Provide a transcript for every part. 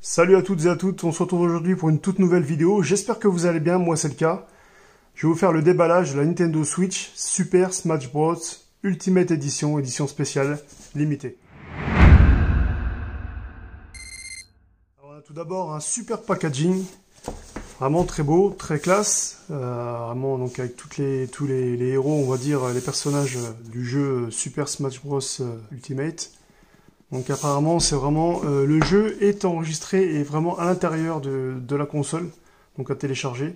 Salut à toutes et à toutes, on se retrouve aujourd'hui pour une toute nouvelle vidéo. J'espère que vous allez bien, moi c'est le cas. Je vais vous faire le déballage de la Nintendo Switch Super Smash Bros Ultimate Edition, édition spéciale, limitée. Alors, on a tout d'abord un super packaging, vraiment très beau, très classe. Vraiment donc avec tous les héros, on va dire, les personnages du jeu Super Smash Bros Ultimate. Donc apparemment c'est vraiment le jeu est enregistré et vraiment à l'intérieur de la console, donc à télécharger.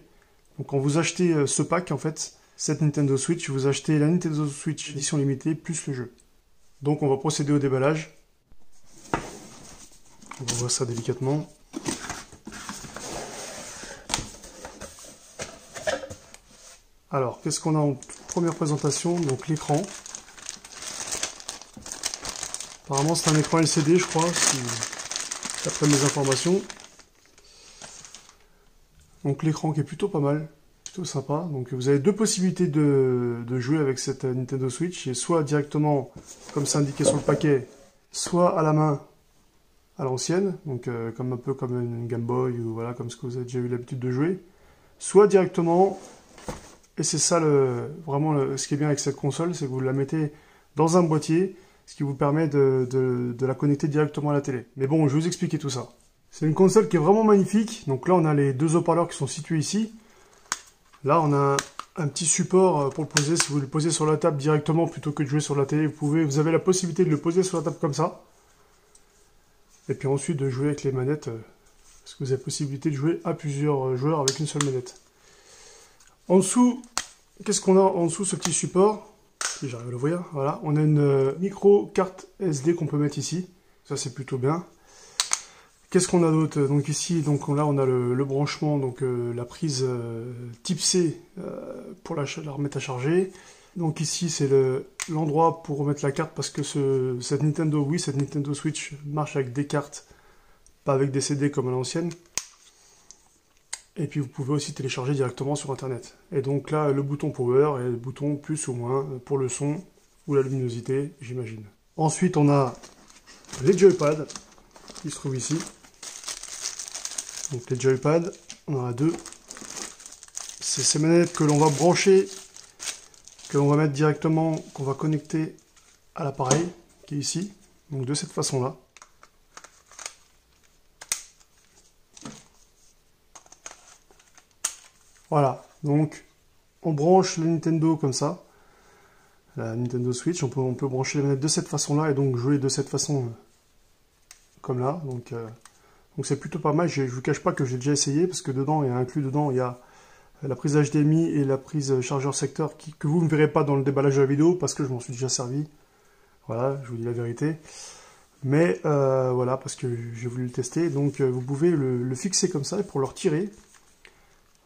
Donc quand vous achetez ce pack en fait, cette Nintendo Switch, vous achetez la Nintendo Switch édition limitée plus le jeu. Donc on va procéder au déballage. On va voir ça délicatement. Alors qu'est-ce qu'on a en première présentation? Donc l'écran. Apparemment c'est un écran LCD je crois, d'après mes informations. Donc l'écran qui est plutôt pas mal, plutôt sympa. Donc vous avez deux possibilités de jouer avec cette Nintendo Switch. Et soit directement, comme c'est indiqué sur le paquet, soit à la main, à l'ancienne, donc comme un peu comme une Game Boy, ou voilà, comme ce que vous avez déjà eu l'habitude de jouer. Soit directement, et c'est ça ce qui est bien avec cette console, c'est que vous la mettez dans un boîtier, ce qui vous permet de la connecter directement à la télé. Mais bon, je vais vous expliquer tout ça. C'est une console qui est vraiment magnifique. Donc là, on a les deux haut-parleurs qui sont situés ici. Là, on a un petit support pour le poser. Si vous le posez sur la table directement, plutôt que de jouer sur la télé, vous avez la possibilité de le poser sur la table comme ça. Et puis ensuite de jouer avec les manettes, parce que vous avez la possibilité de jouer à plusieurs joueurs avec une seule manette. En dessous, qu'est-ce qu'on a en dessous ce petit support? Si j'arrive à le voir, voilà, on a une micro carte SD qu'on peut mettre ici. Ça c'est plutôt bien. Qu'est-ce qu'on a d'autre? Donc ici, donc là on a le branchement, donc la prise type C pour la remettre à charger. Donc ici c'est l'endroit pour remettre la carte parce que cette Nintendo Switch marche avec des cartes, pas avec des CD comme à l'ancienne. Et puis vous pouvez aussi télécharger directement sur internet. Et donc là le bouton power et le bouton plus ou moins pour le son ou la luminosité, j'imagine. Ensuite on a les joypads qui se trouvent ici. Donc les joypads, on en a deux. C'est ces manettes que l'on va brancher, que l'on va mettre directement, qu'on va connecter à l'appareil qui est ici. Donc de cette façon-là. Voilà, donc on branche la Nintendo comme ça, la Nintendo Switch, on peut brancher les manettes de cette façon-là et donc jouer de cette façon comme là. Donc c'est plutôt pas mal, je ne vous cache pas que j'ai déjà essayé parce que dedans, il y a inclus dedans, il y a la prise HDMI et la prise chargeur secteur que vous ne verrez pas dans le déballage de la vidéo parce que je m'en suis déjà servi. Voilà, je vous dis la vérité. Mais voilà, parce que j'ai voulu le tester, donc vous pouvez le fixer comme ça et pour le retirer.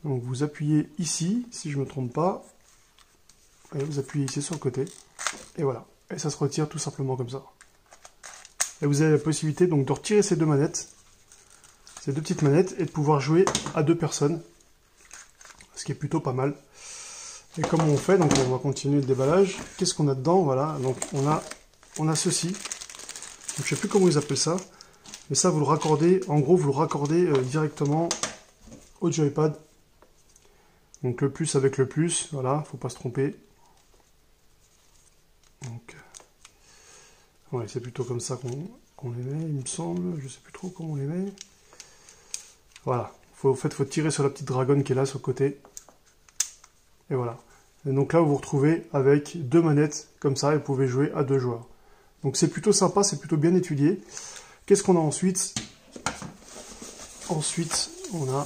Donc vous appuyez ici, si je ne me trompe pas, et vous appuyez ici sur le côté, et voilà. Et ça se retire tout simplement comme ça. Et vous avez la possibilité donc de retirer ces deux manettes, ces deux petites manettes, et de pouvoir jouer à deux personnes, ce qui est plutôt pas mal. Et comment on fait? Donc on va continuer le déballage. Qu'est-ce qu'on a dedans? Voilà, donc on a ceci. Donc, je ne sais plus comment ils appellent ça, mais ça vous le raccordez, en gros vous le raccordez directement au joypad. Donc le plus avec le plus, voilà, faut pas se tromper. Donc, ouais, c'est plutôt comme ça qu'on les met, il me semble. Je sais plus trop comment on les met. Voilà, en fait, faut tirer sur la petite dragonne qui est là sur le côté. Et voilà. Et donc là, vous vous retrouvez avec deux manettes comme ça, et vous pouvez jouer à deux joueurs. Donc c'est plutôt sympa, c'est plutôt bien étudié. Qu'est-ce qu'on a ensuite? Ensuite, on a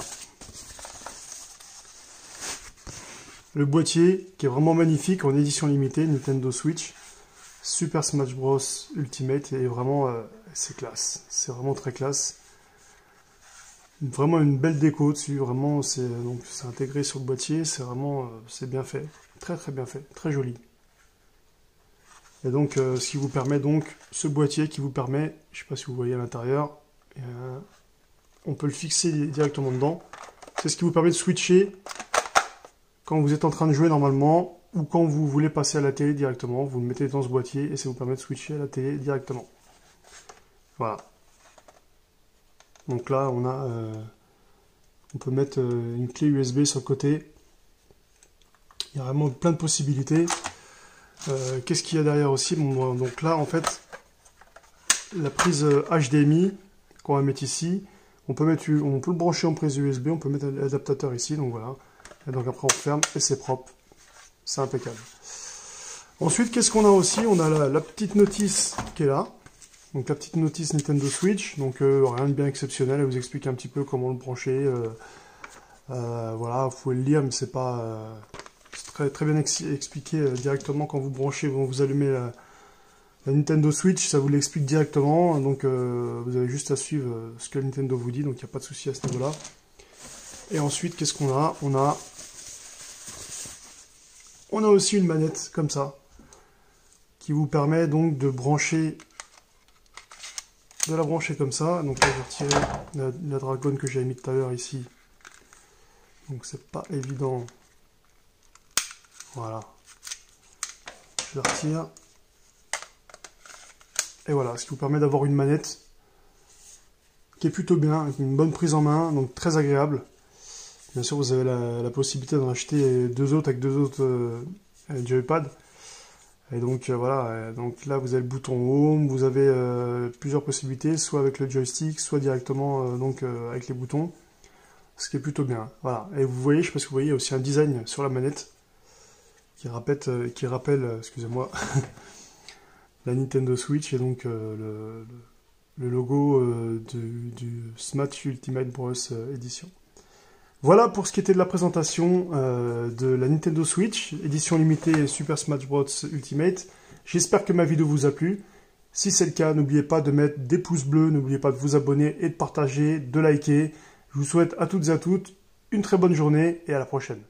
le boîtier qui est vraiment magnifique en édition limitée, Nintendo Switch, Super Smash Bros Ultimate, et vraiment c'est classe, c'est vraiment très classe. Vraiment une belle déco dessus, vraiment c'est intégré sur le boîtier, c'est vraiment c'est bien fait, très très bien fait, très joli. Et donc ce qui vous permet donc, ce boîtier qui vous permet, je sais pas si vous voyez à l'intérieur, on peut le fixer directement dedans, c'est ce qui vous permet de switcher quand vous êtes en train de jouer normalement, ou quand vous voulez passer à la télé directement, vous le mettez dans ce boîtier et ça vous permet de switcher à la télé directement. Voilà. Donc là, on peut mettre une clé USB sur le côté. Il y a vraiment plein de possibilités. Qu'est-ce qu'il y a derrière aussi? Bon, donc là, en fait, la prise HDMI qu'on va mettre ici, on peut le brancher en prise USB, on peut mettre l'adaptateur ici, donc voilà. Et donc après on ferme et c'est propre. C'est impeccable. Ensuite, qu'est-ce qu'on a aussi? On a la petite notice qui est là. Donc la petite notice Nintendo Switch. Donc rien de bien exceptionnel. Elle vous explique un petit peu comment le brancher. Voilà, vous pouvez le lire, mais c'est pas c'est très bien expliqué directement quand vous branchez, vous allumez la Nintendo Switch, ça vous l'explique directement. Donc vous avez juste à suivre ce que Nintendo vous dit. Donc il n'y a pas de souci à ce niveau-là. Et ensuite, qu'est-ce qu'on a? On a aussi une manette comme ça, qui vous permet donc de la brancher comme ça. Donc là, je vais retirer la dragonne que j'avais mis tout à l'heure ici. Donc c'est pas évident. Voilà. Je la retire. Et voilà, ce qui vous permet d'avoir une manette qui est plutôt bien, avec une bonne prise en main, donc très agréable. Bien sûr, vous avez la possibilité d'en acheter deux autres avec deux autres joypads. Et donc voilà, donc là vous avez le bouton Home, vous avez plusieurs possibilités, soit avec le joystick, soit directement avec les boutons, ce qui est plutôt bien. Voilà, et vous voyez, je sais pas si vous voyez, il y a aussi un design sur la manette qui rappelle excusez-moi, la Nintendo Switch et donc le logo du Smash Ultimate Bros Edition. Voilà pour ce qui était de la présentation de la Nintendo Switch, édition limitée Super Smash Bros Ultimate. J'espère que ma vidéo vous a plu. Si c'est le cas, n'oubliez pas de mettre des pouces bleus, n'oubliez pas de vous abonner et de partager, de liker. Je vous souhaite à toutes et à toutes une très bonne journée et à la prochaine.